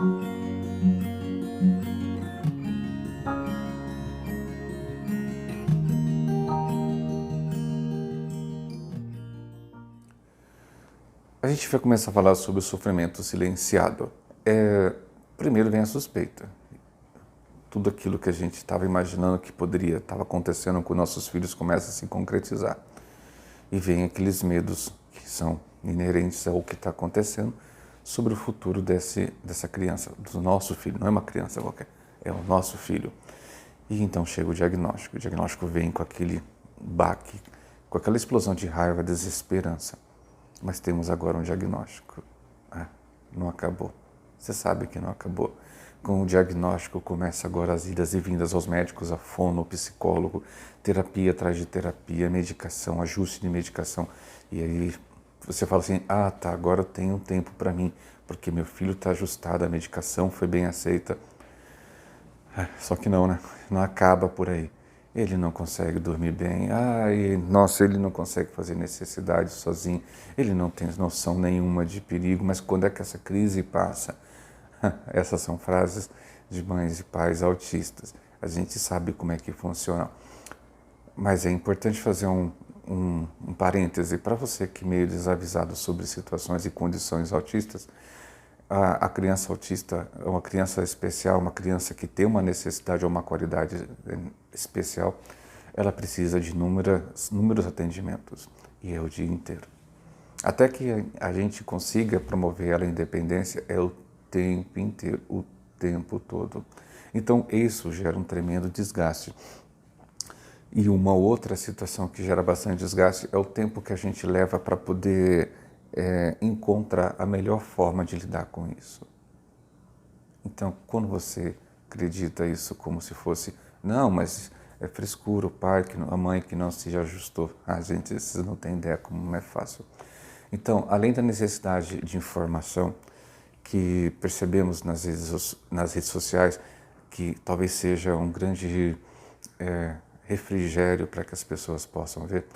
A gente vai começar a falar sobre o sofrimento silenciado. Primeiro vem a suspeita. Tudo aquilo que a gente estava imaginando que poderia estar acontecendo com nossos filhos começa a se concretizar. E vem aqueles medos que são inerentes ao que está acontecendo sobre o futuro dessa criança, do nosso filho. Não é uma criança qualquer, é o nosso filho. E então chega o diagnóstico. O diagnóstico vem com aquele baque, com aquela explosão de raiva, desesperança. Mas temos agora um diagnóstico. Não acabou. Você sabe que não acabou. Com o diagnóstico começa agora as idas e vindas aos médicos, a fono, o psicólogo, terapia atrás de terapia, medicação, ajuste de medicação. E aí você fala assim, tá, agora eu tenho um tempo para mim, porque meu filho está ajustado, a medicação foi bem aceita. Só que não, né? Não acaba por aí. Ele não consegue dormir bem. Nossa, ele não consegue fazer necessidade sozinho. Ele não tem noção nenhuma de perigo. Mas quando é que essa crise passa? Essas são frases de mães e pais autistas. A gente sabe como é que funciona. Mas é importante fazer um parêntese para você que é meio desavisado sobre situações e condições autistas. A criança autista é uma criança especial, uma criança que tem uma necessidade ou uma qualidade especial, ela precisa de inúmeros atendimentos, e é o dia inteiro. Até que a gente consiga promover ela a independência, é o tempo inteiro, o tempo todo. Então isso gera um tremendo desgaste. E uma outra situação que gera bastante desgaste é o tempo que a gente leva para poder encontrar a melhor forma de lidar com isso. Então, quando você acredita isso como se fosse, não, mas é frescura, o pai, a mãe que não se ajustou. Gente, vocês não têm ideia como não é fácil. Então, além da necessidade de informação que percebemos nas redes sociais, que talvez seja um grande refrigério para que as pessoas possam ver,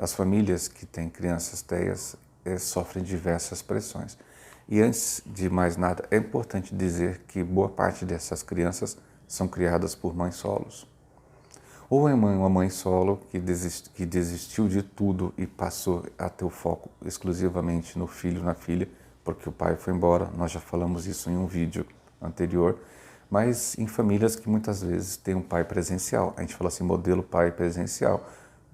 as famílias que têm crianças TEAs sofrem diversas pressões. E antes de mais nada, é importante dizer que boa parte dessas crianças são criadas por mães solos. Ou é uma mãe solo que desistiu de tudo e passou a ter o foco exclusivamente no filho, na filha, porque o pai foi embora, nós já falamos isso em um vídeo anterior, mas em famílias que muitas vezes têm um pai presencial. A gente fala assim, modelo pai presencial.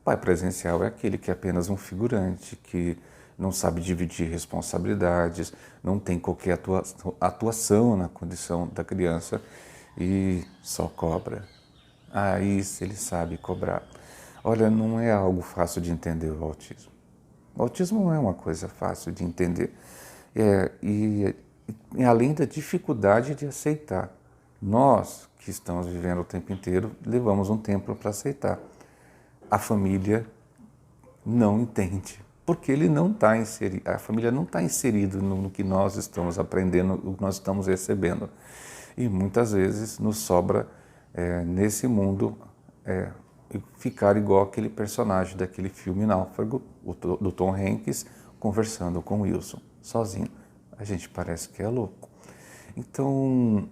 Pai presencial é aquele que é apenas um figurante, que não sabe dividir responsabilidades, não tem qualquer atuação na condição da criança e só cobra. Isso ele sabe cobrar. Olha, não é algo fácil de entender o autismo. O autismo não é uma coisa fácil de entender. E além da dificuldade de aceitar. Nós, que estamos vivendo o tempo inteiro, levamos um tempo para aceitar. A família não entende, porque ele não está inserido, a família não está inserida no que nós estamos aprendendo, o que nós estamos recebendo. E muitas vezes nos sobra, nesse mundo, ficar igual aquele personagem daquele filme Náufrago, do Tom Hanks, conversando com o Wilson, sozinho. A gente parece que é louco. Então,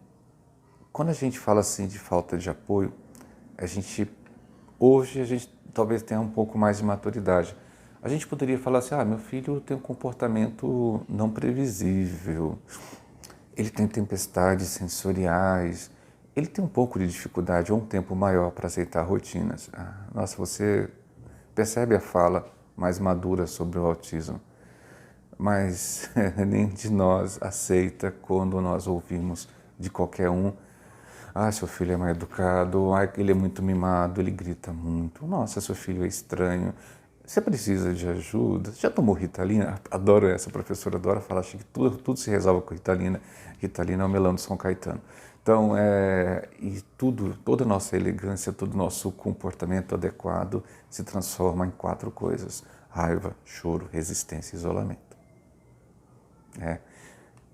quando a gente fala assim de falta de apoio, hoje a gente talvez tenha um pouco mais de maturidade. A gente poderia falar assim, meu filho tem um comportamento não previsível, ele tem tempestades sensoriais, ele tem um pouco de dificuldade ou um tempo maior para aceitar rotinas. Nossa, você percebe a fala mais madura sobre o autismo, mas nem de nós aceita quando nós ouvimos de qualquer um, seu filho é mal educado, ele é muito mimado, ele grita muito, nossa, seu filho é estranho, você precisa de ajuda, já tomou Ritalina? Adoro essa, a professora adora falar, acho que tudo se resolve com Ritalina. Ritalina é o melão de São Caetano. Então, toda a nossa elegância, todo o nosso comportamento adequado se transforma em 4 coisas: raiva, choro, resistência e isolamento.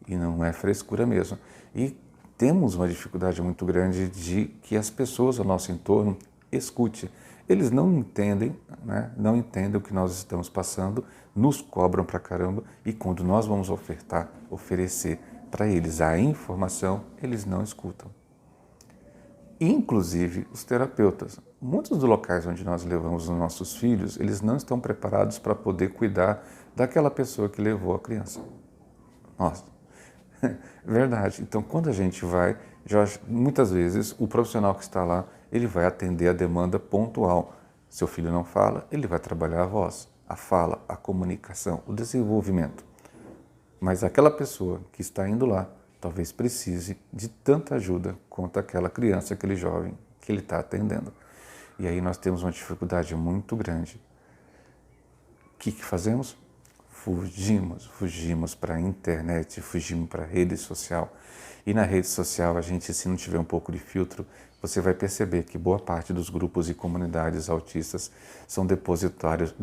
E não é frescura mesmo. E temos uma dificuldade muito grande de que as pessoas ao nosso entorno escutem. Eles não entendem, não entendem o que nós estamos passando, nos cobram pra caramba, e quando nós vamos oferecer para eles a informação, eles não escutam. Inclusive os terapeutas. Muitos dos locais onde nós levamos os nossos filhos, eles não estão preparados para poder cuidar daquela pessoa que levou a criança. Nossa, verdade. Então, quando a gente vai, muitas vezes o profissional que está lá, ele vai atender a demanda pontual. Seu filho não fala, ele vai trabalhar a voz, a fala, a comunicação, o desenvolvimento. Mas aquela pessoa que está indo lá, talvez precise de tanta ajuda quanto aquela criança, aquele jovem que ele está atendendo. E aí nós temos uma dificuldade muito grande. O que fazemos? Fugimos para a internet, fugimos para a rede social. E na rede social, a gente, se não tiver um pouco de filtro, você vai perceber que boa parte dos grupos e comunidades autistas são depositários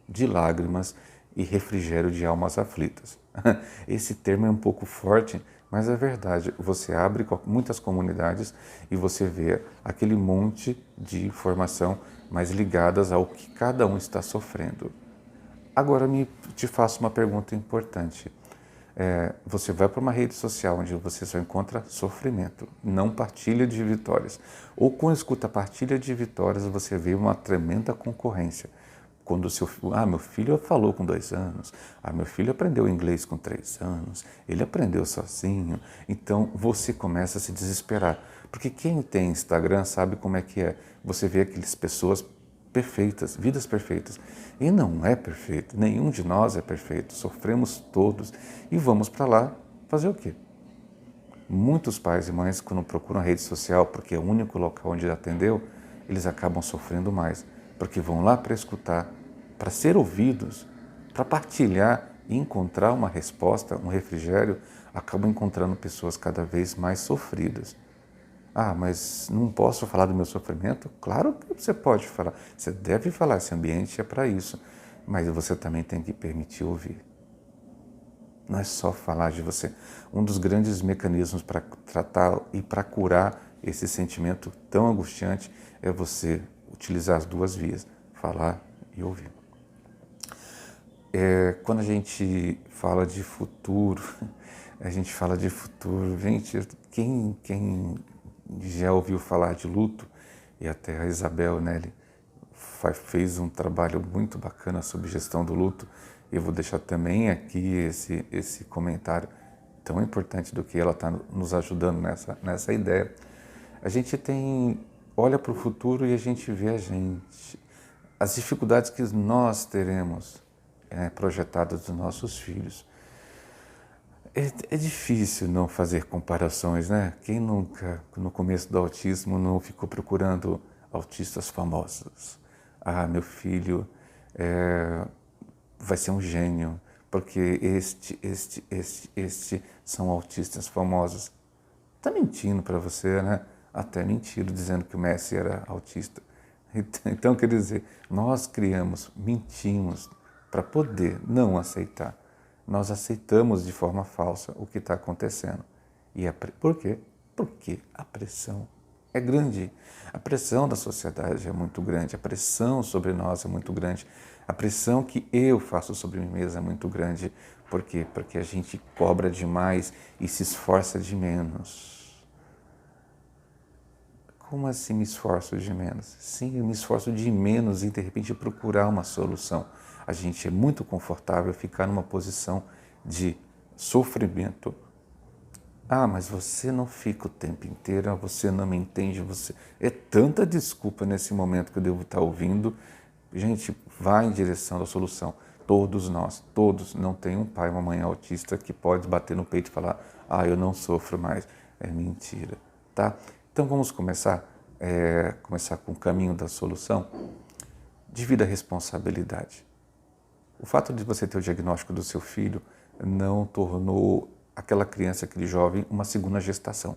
de lágrimas e refrigério de almas aflitas. Esse termo é um pouco forte, mas é verdade. Você abre muitas comunidades e você vê aquele monte de informação, mas ligadas ao que cada um está sofrendo. Agora te faço uma pergunta importante. Você vai para uma rede social onde você só encontra sofrimento, não partilha de vitórias. Ou quando escuta partilha de vitórias, você vê uma tremenda concorrência. Quando meu filho falou com 2 anos, meu filho aprendeu inglês com 3 anos, ele aprendeu sozinho. Então você começa a se desesperar. Porque quem tem Instagram sabe como é que é. Você vê aquelas pessoas perfeitas, vidas perfeitas. E não é perfeito, nenhum de nós é perfeito, sofremos todos e vamos para lá fazer o quê? Muitos pais e mães, quando procuram a rede social, porque é o único local onde atendeu, eles acabam sofrendo mais, porque vão lá para escutar, para ser ouvidos, para partilhar e encontrar uma resposta, um refrigério, acabam encontrando pessoas cada vez mais sofridas. Mas não posso falar do meu sofrimento? Claro que você pode falar. Você deve falar, esse ambiente é para isso. Mas você também tem que permitir ouvir. Não é só falar de você. Um dos grandes mecanismos para tratar e para curar esse sentimento tão angustiante é você utilizar as 2 vias, falar e ouvir. Quando a gente fala de futuro, gente, quem já ouviu falar de luto, e até a Isabel, né, fez um trabalho muito bacana sobre gestão do luto. Eu vou deixar também aqui esse comentário tão importante do que ela está nos ajudando nessa ideia. A gente olha para o futuro e a gente vê as dificuldades que nós teremos projetadas dos nossos filhos. É difícil não fazer comparações, né? Quem nunca, no começo do autismo, não ficou procurando autistas famosos? Meu filho vai ser um gênio, porque este são autistas famosos. Está mentindo para você, né? Até mentiram dizendo que o Messi era autista. Então, quer dizer, nós mentimos para poder não aceitar. Nós aceitamos de forma falsa o que está acontecendo. E por quê? Porque a pressão é grande. A pressão da sociedade é muito grande. A pressão sobre nós é muito grande. A pressão que eu faço sobre mim mesmo é muito grande. Por quê? Porque a gente cobra demais e se esforça de menos. Como assim me esforço de menos? Sim, eu me esforço de menos e de repente procurar uma solução. A gente é muito confortável ficar numa posição de sofrimento. Mas você não fica o tempo inteiro, você não me entende, É tanta desculpa nesse momento que eu devo estar ouvindo. Gente, vá em direção da solução. Todos nós, não tem um pai, uma mãe autista que pode bater no peito e falar, eu não sofro mais. É mentira, tá? Então vamos começar com o caminho da solução. Divida a responsabilidade. O fato de você ter o diagnóstico do seu filho não tornou aquela criança, aquele jovem, uma segunda gestação.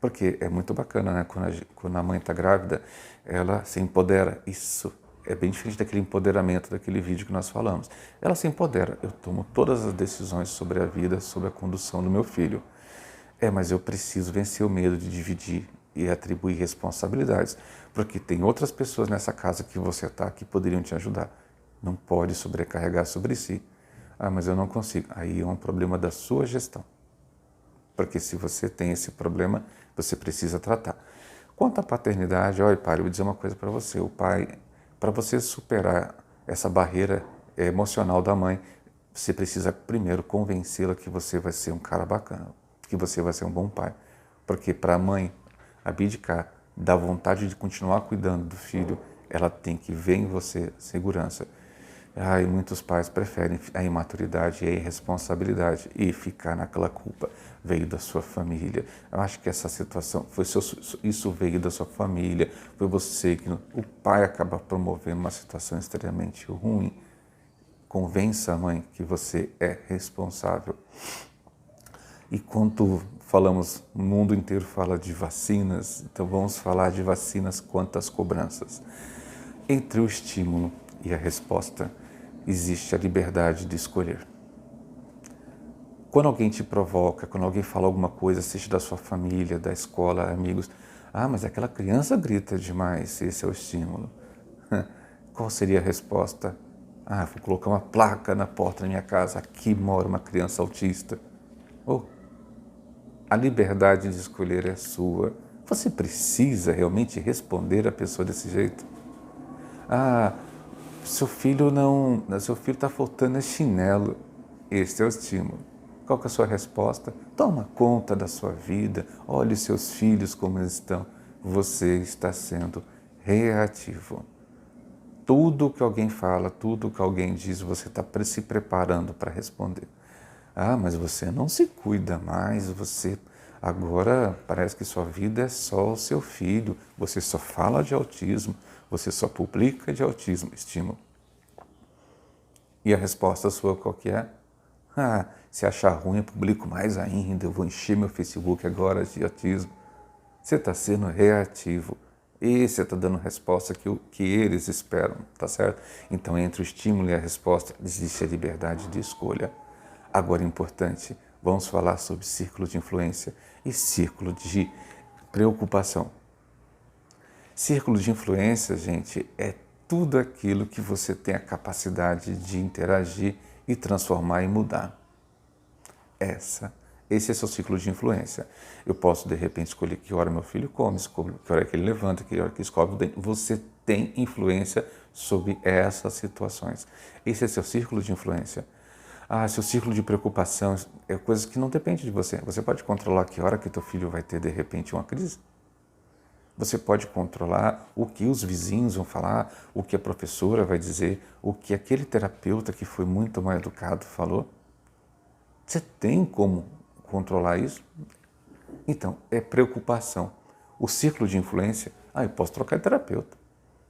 Porque é muito bacana, né? Quando a mãe está grávida, ela se empodera. Isso é bem diferente daquele empoderamento, daquele vídeo que nós falamos. Ela se empodera. Eu tomo todas as decisões sobre a vida, sobre a condução do meu filho. Mas eu preciso vencer o medo de dividir e atribuir responsabilidades. Porque tem outras pessoas nessa casa que você está que poderiam te ajudar. Não pode sobrecarregar sobre si. Ah, mas eu não consigo. Aí é um problema da sua gestão. Porque se você tem esse problema, você precisa tratar. Quanto à paternidade, olha, pai, eu vou dizer uma coisa para você. O pai, para você superar essa barreira emocional da mãe, você precisa primeiro convencê-la que você vai ser um cara bacana, que você vai ser um bom pai. Porque para a mãe abdicar da vontade de continuar cuidando do filho, ela tem que ver em você segurança. E muitos pais preferem a imaturidade e a irresponsabilidade e ficar naquela culpa. Veio da sua família. Eu acho que essa situação, isso veio da sua família, foi você que... O pai acaba promovendo uma situação extremamente ruim. Convença a mãe que você é responsável. E quando falamos, o mundo inteiro fala de vacinas, então vamos falar de vacinas quanto às cobranças. Entre o estímulo e a resposta, existe a liberdade de escolher. Quando alguém te provoca, quando alguém fala alguma coisa, seja da sua família, da escola, amigos, mas aquela criança grita demais, esse é o estímulo. Qual seria a resposta? Vou colocar uma placa na porta da minha casa, aqui mora uma criança autista. A liberdade de escolher é sua. Você precisa realmente responder a pessoa desse jeito? Seu filho está faltando chinelo. Esse é o estímulo. Qual que é a sua resposta? Toma conta da sua vida, olhe seus filhos como eles estão. Você está sendo reativo. Tudo que alguém fala, tudo que alguém diz, você está se preparando para responder. Mas você não se cuida mais, você agora parece que sua vida é só o seu filho, você só fala de autismo, você só publica de autismo, estímulo. E a resposta sua qual que é? Se achar ruim, eu publico mais ainda, eu vou encher meu Facebook agora de autismo. Você está sendo reativo e você está dando resposta que eles esperam, tá certo? Então, entre o estímulo e a resposta, existe a liberdade de escolha. Agora, importante, vamos falar sobre círculo de influência e círculo de preocupação. Círculo de influência, gente, é tudo aquilo que você tem a capacidade de interagir e transformar e mudar. Esse é seu ciclo de influência. Eu posso, de repente, escolher que hora meu filho come, que hora que ele levanta, que hora que escova o dente. Você tem influência sobre essas situações. Esse é seu círculo de influência. Seu círculo de preocupação é coisas que não dependem de você. Você pode controlar que hora que teu filho vai ter, de repente, uma crise. Você pode controlar o que os vizinhos vão falar, o que a professora vai dizer, o que aquele terapeuta que foi muito mal educado falou. Você tem como controlar isso? Então, é preocupação. O círculo de influência, eu posso trocar de terapeuta,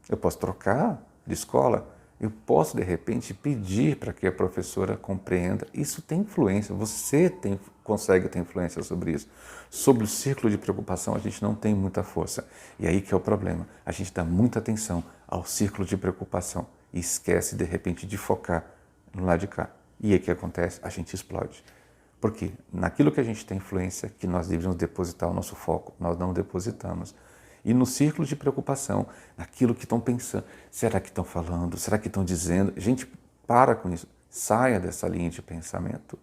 eu posso trocar de escola, eu posso, de repente, pedir para que a professora compreenda. Isso tem influência, você consegue ter influência sobre isso. Sobre o círculo de preocupação, a gente não tem muita força. E aí que é o problema. A gente dá muita atenção ao círculo de preocupação e esquece, de repente, de focar no lado de cá. E aí o que acontece? A gente explode. Porque naquilo que a gente tem influência, que nós deveríamos depositar o nosso foco, nós não depositamos. E no círculo de preocupação, naquilo que estão pensando, será que estão falando, será que estão dizendo? Gente, para com isso, saia dessa linha de pensamento.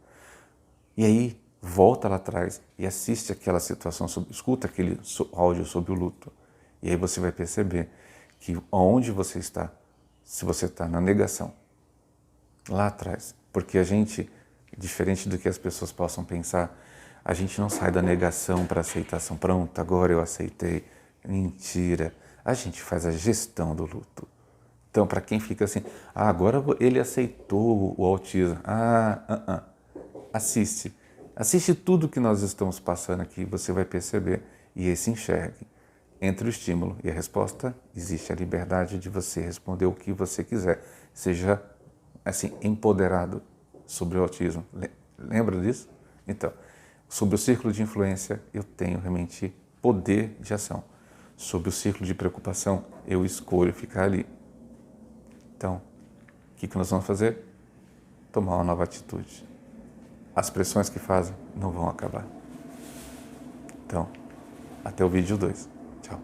E aí, volta lá atrás e assiste aquela situação, escuta aquele áudio sobre o luto. E aí você vai perceber que onde você está, se você está na negação, lá atrás, porque a gente, diferente do que as pessoas possam pensar, a gente não sai da negação para a aceitação. Pronto, agora eu aceitei. Mentira. A gente faz a gestão do luto. Então, para quem fica assim, agora ele aceitou o autismo. Assiste. Assiste tudo que nós estamos passando aqui, você vai perceber. E aí se enxergue. Entre o estímulo e a resposta, existe a liberdade de você responder o que você quiser. Seja, assim, empoderado sobre o autismo. Lembra disso? Então, sobre o círculo de influência, eu tenho realmente poder de ação. Sobre o círculo de preocupação, eu escolho ficar ali. Então, o que nós vamos fazer? Tomar uma nova atitude. As pressões que fazem não vão acabar. Então, até o vídeo 2. Tchau.